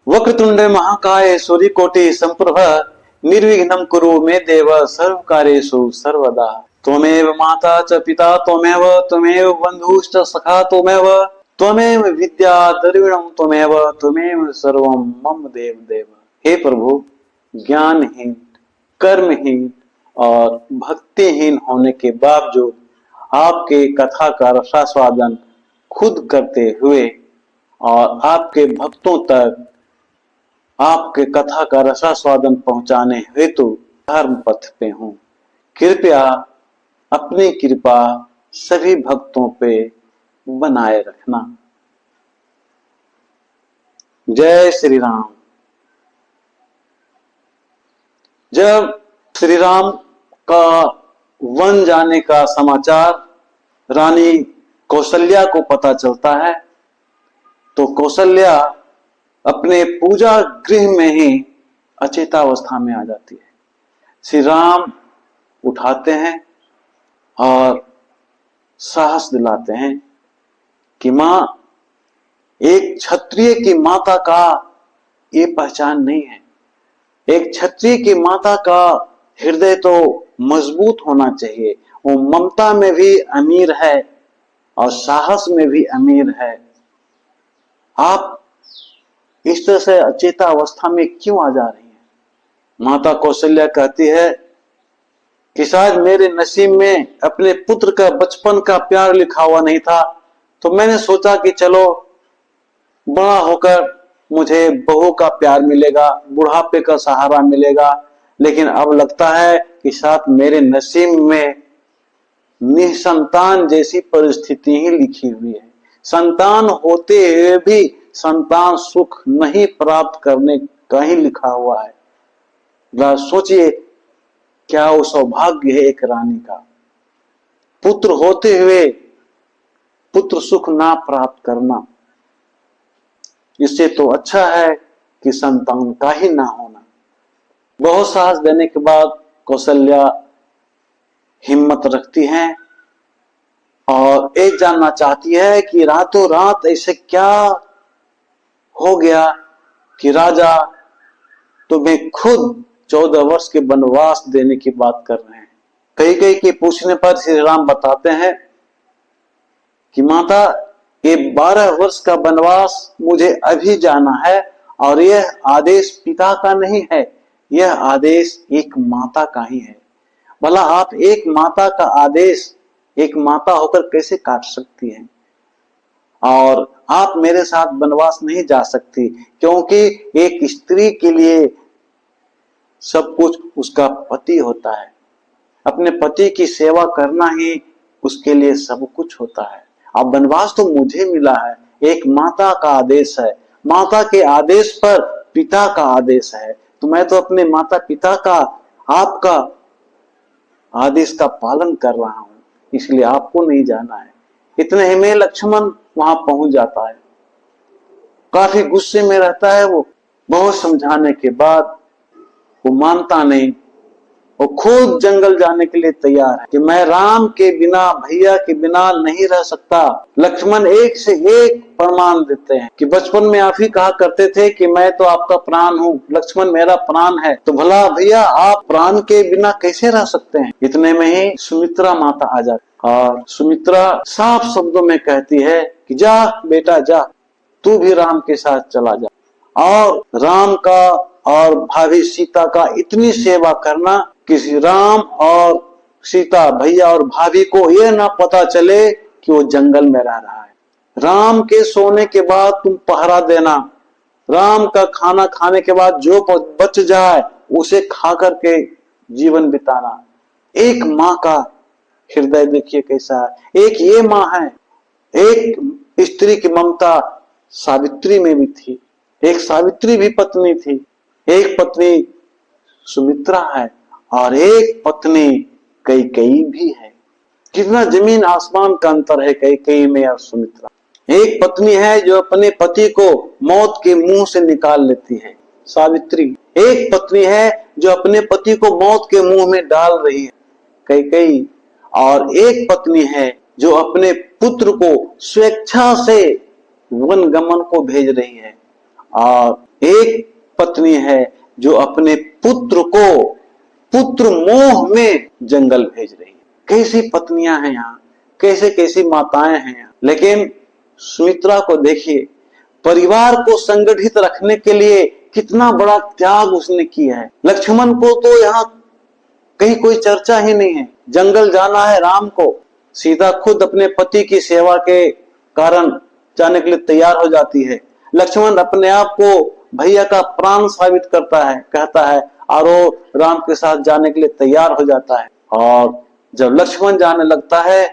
वक्रतुंड महाकाय सूर्यकोटि संप्रभ निर्विघ्नं कुरु मे देव सर्वकार्येषु सर्वदा। त्वमेव माता च पिता त्वमेव बन्धुश्च सखा त्वमेव विद्या द्रविणं त्वमेव सर्वं मम देव देव। हे प्रभु, ज्ञानहीन, कर्महीन और भक्तिहीन होने के बावजूद आपके कथा का रसास्वादन खुद करते हुए और आपके भक्तों तक आपके कथा का रसास्वादन पहुंचाने हेतु धर्म पथ पे हूं। कृपया अपनी कृपा सभी भक्तों पे बनाए रखना। जय श्री राम। जब श्री राम का वन जाने का समाचार रानी कौशल्या को पता चलता है तो कौशल्या अपने पूजा गृह में ही अचेतावस्था में आ जाती है। श्री राम उठाते हैं और साहस दिलाते हैं कि मां, एक क्षत्रिय की माता का ये पहचान नहीं है। एक क्षत्रिय की माता का हृदय तो मजबूत होना चाहिए। वो ममता में भी अमीर है और साहस में भी अमीर है। आप इस तरह से अचेता अवस्था में क्यों आ जा रही हैं? माता कौशल्या कहती है कि शायद मेरे नसीब में अपने पुत्र का बचपन का प्यार लिखा हुआ नहीं था, तो मैंने सोचा कि चलो बड़ा होकर मुझे बहू का प्यार मिलेगा, बुढ़ापे का सहारा मिलेगा। लेकिन अब लगता है कि शायद मेरे नसीब में निसंतान जैसी परिस्थिति ही लिखी हुई है। संतान होते हुए भी संतान सुख नहीं प्राप्त करने का ही लिखा हुआ है। सोचिए, क्या वो सौभाग्य है एक रानी का, पुत्र होते हुए पुत्र सुख ना प्राप्त करना। इससे तो अच्छा है कि संतान का ही ना होना। बहुत साहस देने के बाद कौशल्या हिम्मत रखती हैं और एक जानना चाहती है कि रातों रात ऐसे क्या हो गया कि राजा तुम्हें खुद 14 वर्ष के वनवास देने की बात कर रहे हैं। कई के पूछने पर श्री राम बताते हैं कि माता, ये 12 वर्ष का वनवास मुझे अभी जाना है और यह आदेश पिता का नहीं है, यह आदेश एक माता का ही है। भला आप एक माता का आदेश एक माता होकर कैसे काट सकती हैं? और आप मेरे साथ वनवास नहीं जा सकती, क्योंकि एक स्त्री के लिए सब कुछ उसका पति होता है। अपने पति की सेवा करना ही उसके लिए सब कुछ होता है। अब वनवास तो मुझे मिला है, एक माता का आदेश है। माता के आदेश पर पिता का आदेश है, तो मैं तो अपने माता पिता का, आपका आदेश का पालन कर रहा हूं, इसलिए आपको नहीं जाना है। इतने ही में लक्ष्मण वहां पहुंच जाता है। काफी गुस्से में रहता है वो। बहुत समझाने के बाद वो मानता नहीं। वो खुद जंगल जाने के लिए तैयार है कि मैं राम के बिना, भैया के बिना नहीं रह सकता। लक्ष्मण एक से एक प्रमाण देते हैं कि बचपन में आप ही कहा करते थे कि मैं तो आपका प्राण हूँ, लक्ष्मण मेरा प्राण है, तो भला भैया आप प्राण के बिना कैसे रह सकते हैं? इतने में ही सुमित्रा माता आ जाती और सुमित्रा साफ शब्दों में कहती है कि जा बेटा जा, तू भी राम के साथ चला जा और राम का और भाभी सीता का इतनी सेवा करना कि राम और सीता, भैया और भाभी को यह ना पता चले कि वो जंगल में रह रहा है। राम के सोने के बाद तुम पहरा देना, राम का खाना खाने के बाद जो बच जाए उसे खा करके जीवन बिताना। एक माँ का हृदय देखिए कैसा है। एक ये माँ है। एक स्त्री की ममता सावित्री में भी थी। एक सावित्री भी पत्नी थी। एक पत्नी सुमित्रा है और एक पत्नी कैकेयी भी है। कितना जमीन आसमान का अंतर है कैकेयी में और सुमित्रा। एक पत्नी है जो अपने पति को मौत के मुंह से निकाल लेती है, सावित्री। एक पत्नी है जो अपने पति को मौत के मुंह में डाल रही है, कैकेयी। और एक पत्नी है जो अपने पुत्र को स्वेच्छा से वन गमन को भेज रही है। और एक पत्नी है जो अपने पुत्र को पुत्र मोह में जंगल भेज रही है। कैसी पत्नियां हैं यहाँ, कैसे कैसी माताएं हैं यहाँ। लेकिन सुमित्रा को देखिए, परिवार को संगठित रखने के लिए कितना बड़ा त्याग उसने किया है। लक्ष्मण को तो यहाँ कहीं कोई चर्चा ही नहीं है। जंगल जाना है राम को, सीता खुद अपने पति की सेवा के कारण जाने के लिए तैयार हो जाती है। लक्ष्मण अपने आप को भैया का प्राण साबित करता है, कहता है और वो राम के साथ जाने के लिए तैयार हो जाता है। और जब लक्ष्मण जाने लगता है,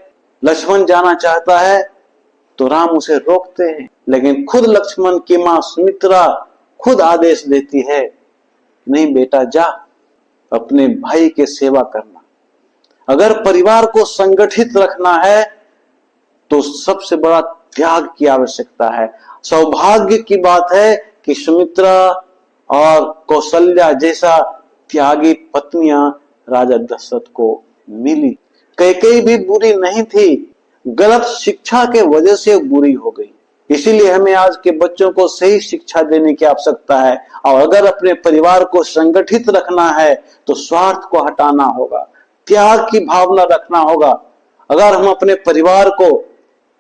लक्ष्मण जाना चाहता है तो राम उसे रोकते हैं, लेकिन खुद लक्ष्मण की मां सुमित्रा खुद आदेश देती है, नहीं बेटा जा, अपने भाई के सेवा करना। अगर परिवार को संगठित रखना है तो सबसे बड़ा त्याग की आवश्यकता है। सौभाग्य की बात है कि सुमित्रा और कौशल्या जैसा त्यागी पत्नियां राजा दशरथ को मिली। कैकेयी भी बुरी नहीं थी, गलत शिक्षा के वजह से बुरी हो गई। इसीलिए हमें आज के बच्चों को सही शिक्षा देने की आवश्यकता है। और अगर अपने परिवार को संगठित रखना है तो स्वार्थ को हटाना होगा, त्याग की भावना रखना होगा। अगर हम अपने परिवार को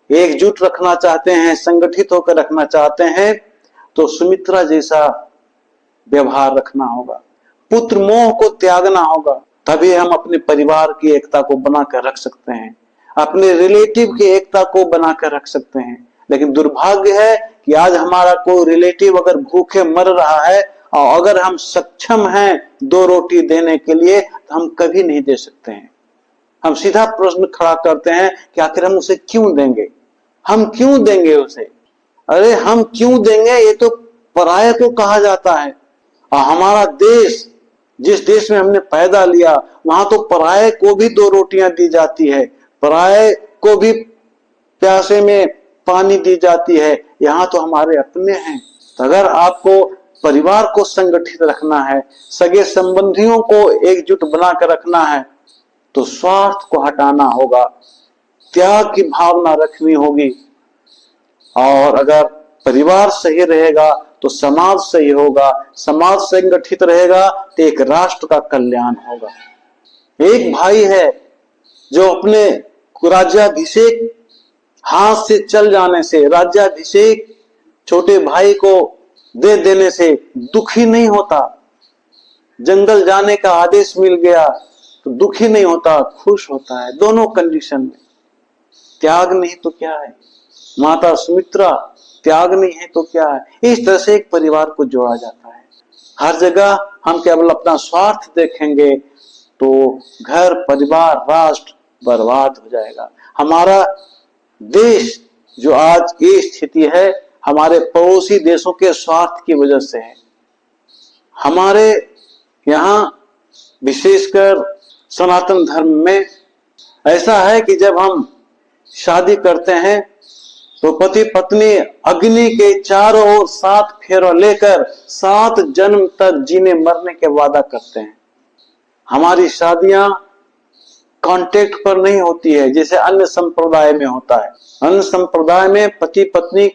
एकजुट रखना चाहते हैं, संगठित होकर रखना चाहते हैं, तो सुमित्रा जैसा व्यवहार रखना होगा, पुत्र मोह को त्यागना होगा। तभी हम अपने परिवार की एकता को बनाकर रख सकते हैं, अपने रिलेटिव की एकता को बनाकर रख सकते हैं। लेकिन दुर्भाग्य है कि आज हमारा कोई रिलेटिव अगर भूखे मर रहा है और अगर हम सक्षम हैं 2 रोटी देने के लिए, तो हम कभी नहीं दे सकते हैं। हम सीधा प्रश्न खड़ा करते हैं कि आखिर हम उसे क्यों देंगे, हम क्यों देंगे उसे। अरे हम क्यों देंगे, ये तो पराये को कहा जाता है। और हमारा देश, जिस देश में हमने पैदा लिया, वहां तो पराये को भी 2 रोटियां दी जाती है, पराये को भी प्यासे में पानी दी जाती है। यहाँ तो हमारे अपने हैं। तो अगर आपको परिवार को संगठित रखना है, सगे संबंधियों को एकजुट बनाकर रखना है, तो स्वार्थ को हटाना होगा, त्याग की भावना रखनी होगी। और अगर परिवार सही रहेगा तो समाज सही होगा, समाज संगठित रहेगा तो एक राष्ट्र का कल्याण होगा। एक भाई है जो अपने राज्याभिषेक हाथ से चल जाने से, राज्याभिषेक छोटे भाई को दे देने से दुखी नहीं होता। जंगल जाने का आदेश मिल गया तो दुखी नहीं होता, खुश होता है। दोनों कंडीशन में त्याग नहीं तो क्या है। माता सुमित्रा त्याग नहीं है तो क्या है। इस तरह से एक परिवार को जोड़ा जाता है। हर जगह हम केवल अपना स्वार्थ देखेंगे तो घर, परिवार, राष्ट्र बर्बाद हो जाएगा। हमारा देश जो आज की स्थिति है, हमारे पड़ोसी देशों के स्वार्थ की वजह से है। हमारे यहाँ विशेषकर सनातन धर्म में ऐसा है कि जब हम शादी करते हैं तो पति पत्नी अग्नि के चारों ओर 7 फेरों लेकर 7 जन्म तक जीने मरने के वादा करते हैं। हमारी शादियां कांटेक्ट पर नहीं होती है जैसे अन्य संप्रदाय में होता है। अन्य संप्रदाय में पति पत्नी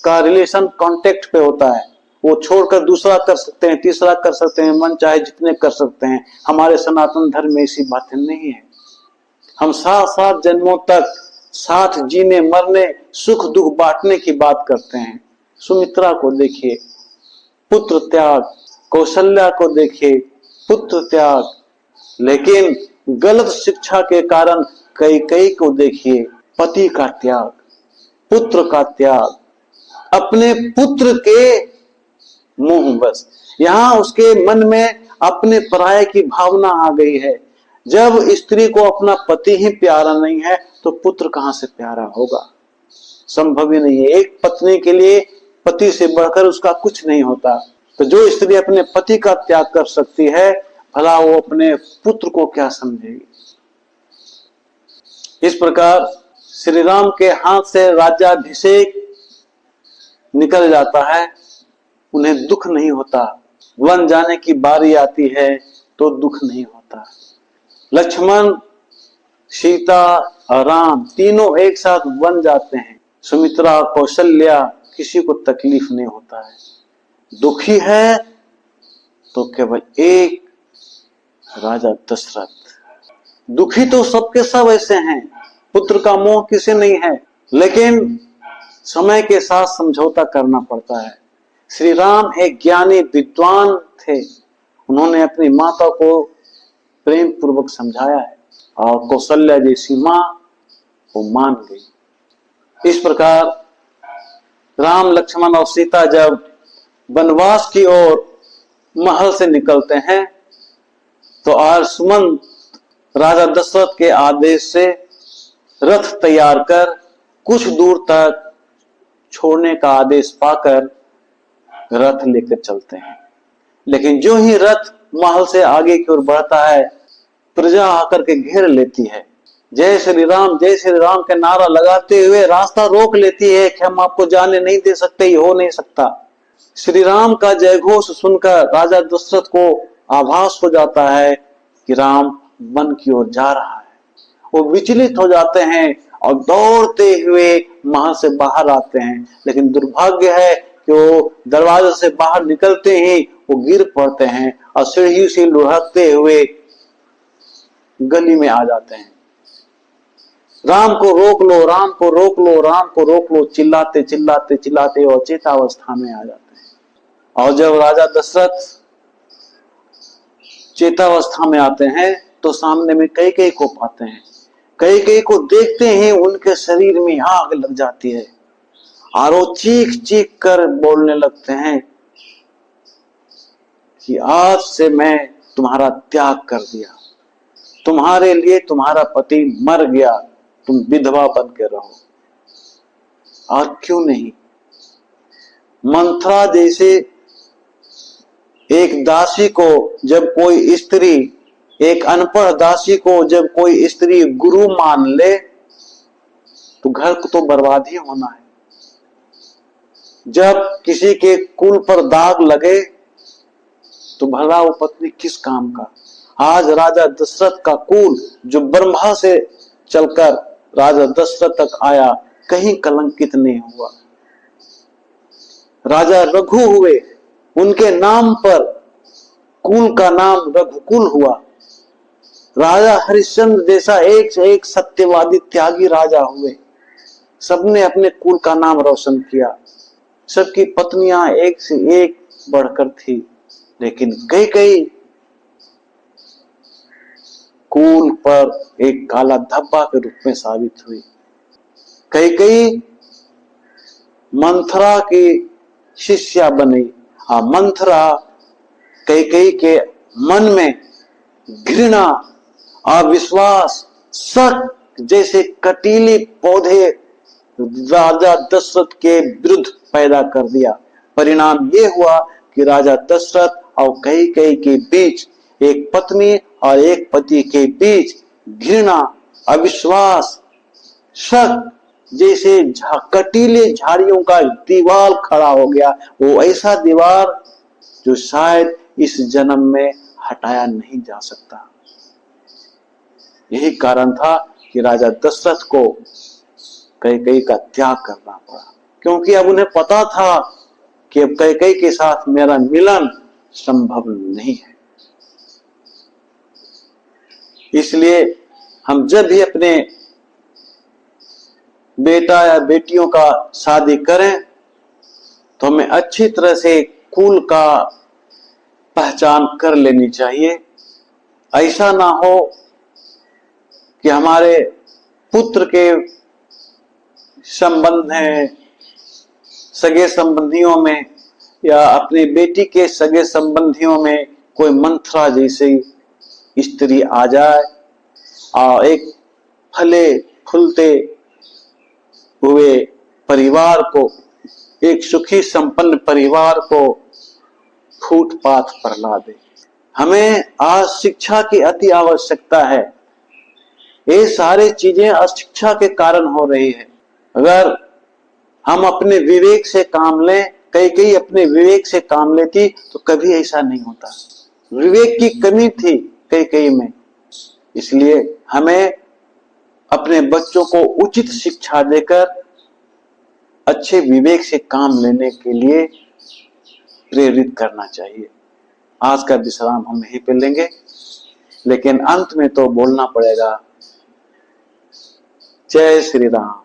का रिलेशन कांटेक्ट पे होता है। वो छोड़कर दूसरा कर सकते हैं, तीसरा कर सकते हैं, मन चाहे जितने कर सकते हैं। हमारे सनातन धर्म में ऐसी बातें नहीं है। हम 7 जन्मों तक साथ जीने मरने, सुख दुख बांटने की बात करते हैं। सुमित्रा को देखिए, पुत्र त्याग। कौशल्या को देखिए, पुत्र त्याग। लेकिन गलत शिक्षा के कारण कैकेयी को देखिए, पति का त्याग, पुत्र का त्याग, अपने पुत्र के मोह बस। यहां उसके मन में अपने पराये की भावना आ गई है। जब स्त्री को अपना पति ही प्यारा नहीं है तो पुत्र कहां से प्यारा होगा। संभव ही नहीं है। एक पत्नी के लिए पति से बढ़कर उसका कुछ नहीं होता। तो जो स्त्री अपने पति का त्याग कर सकती है, भला वो अपने पुत्र को क्या समझेगी। इस प्रकार श्री राम के हाथ से राज्याभिषेक निकल जाता है, उन्हें दुख नहीं होता। वन जाने की बारी आती है तो दुख नहीं होता। लक्ष्मण, सीता और राम तीनों एक साथ वन जाते हैं। सुमित्रा, कौशल्या, किसी को तकलीफ नहीं होता है। दुखी है तो केवल एक राजा दशरथ। दुखी तो सबके सब ऐसे हैं, पुत्र का मोह किसे नहीं है, लेकिन समय के साथ समझौता करना पड़ता है। श्री राम एक ज्ञानी विद्वान थे, उन्होंने अपनी माता को प्रेम पूर्वक समझाया है और कौशल्या जैसी मां वो मान गई। इस प्रकार राम, लक्ष्मण और सीता जब वनवास की ओर महल से निकलते हैं तो आयुष्मान राजा दशरथ के आदेश से रथ तैयार कर कुछ दूर तक छोड़ने का आदेश पाकर रथ लेकर चलते हैं। लेकिन जो ही रथ महल से आगे की ओर बढ़ता है, प्रजा आकर के घेर लेती है। जय श्री राम, जय श्री राम के नारा लगाते हुए रास्ता रोक लेती है कि हम आपको जाने नहीं दे सकते, ये हो नहीं सकता। श्री राम का जयघोष सुनकर राजा दशरथ को आभास हो जाता है कि राम वन की ओर जा रहा है। वो विचलित हो जाते हैं और दौड़ते हुए महल से बाहर आते हैं। लेकिन दुर्भाग्य है कि वो दरवाजे से बाहर निकलते ही वो गिर पड़ते हैं और सीढ़ी से लुढ़कते हुए गली में आ जाते हैं। राम को रोक लो, राम को रोक लो, राम को रोक लो, चिल्लाते चिल्लाते चिल्लाते और चेतावस्था में आ जाते हैं। और जब राजा दशरथ चेतावस्था में आते हैं तो सामने में कैकेयी को पाते हैं। कैकेयी को देखते ही उनके शरीर में आग लग जाती है और वो चीख चीख कर बोलने लगते हैं कि आज से मैं तुम्हारा त्याग कर दिया, तुम्हारे लिए तुम्हारा पति मर गया, तुम विधवा बन के रहो। और क्यों नहीं, मंथरा जैसे एक दासी को जब कोई स्त्री, एक अनपढ़ दासी को जब कोई स्त्री गुरु मान ले तो घर को तो बर्बाद ही होना है। जब किसी के कुल पर दाग लगे तो भला वो पत्नी किस काम का। आज राजा दशरथ का कुल जो ब्रह्मा से चलकर राजा दशरथ तक आया कहीं कलंकित नहीं हुआ। राजा रघु हुए, उनके नाम पर कुल का नाम रघुकुल हुआ। राजा हरिश्चंद्र जैसा एक से एक सत्यवादी त्यागी राजा हुए, सबने अपने कुल का नाम रोशन किया। सबकी पत्नियां एक से एक बढ़कर थी, लेकिन कैकेयी कुल पर एक काला धब्बा के रूप में साबित हुई। कैकेयी मंथरा की शिष्या बनी और मंथरा कैकेयी के मन में घृणा, अविश्वास, शक जैसे कटीले पौधे राजा दशरथ के विरुद्ध पैदा कर दिया। परिणाम ये हुआ कि राजा दशरथ और कैकेयी के बीच, एक पत्नी और एक पति के बीच घृणा, अविश्वास, शक जैसे कटीले झाड़ियों का दीवार खड़ा हो गया। वो ऐसा दीवार जो शायद इस जन्म में हटाया नहीं जा सकता। यही कारण था कि राजा दशरथ को कैकेयी का त्याग करना पड़ा, क्योंकि अब उन्हें पता था कि अब कैकेयी के साथ मेरा मिलन संभव नहीं है। इसलिए हम जब भी अपने बेटा या बेटियों का शादी करें तो हमें अच्छी तरह से कुल का पहचान कर लेनी चाहिए। ऐसा ना हो कि हमारे पुत्र के संबंध है सगे संबंधियों में या अपनी बेटी के सगे संबंधियों में कोई मंथरा जैसी स्त्री आ जाए और एक फले फूलते हुए परिवार को, एक सुखी संपन्न परिवार को फुटपाथ पर ला दे। हमें आज शिक्षा की अति आवश्यकता है। ये सारी चीजें अशिक्षा के कारण हो रही है। अगर हम अपने विवेक से काम लें, कैकेयी अपने विवेक से काम लेती तो कभी ऐसा नहीं होता। विवेक की कमी थी कैकेयी में, इसलिए हमें अपने बच्चों को उचित शिक्षा देकर अच्छे विवेक से काम लेने के लिए प्रेरित करना चाहिए। आज का विश्राम हम यहीं पे लेंगे, लेकिन अंत में तो बोलना पड़ेगा, जय श्री राम।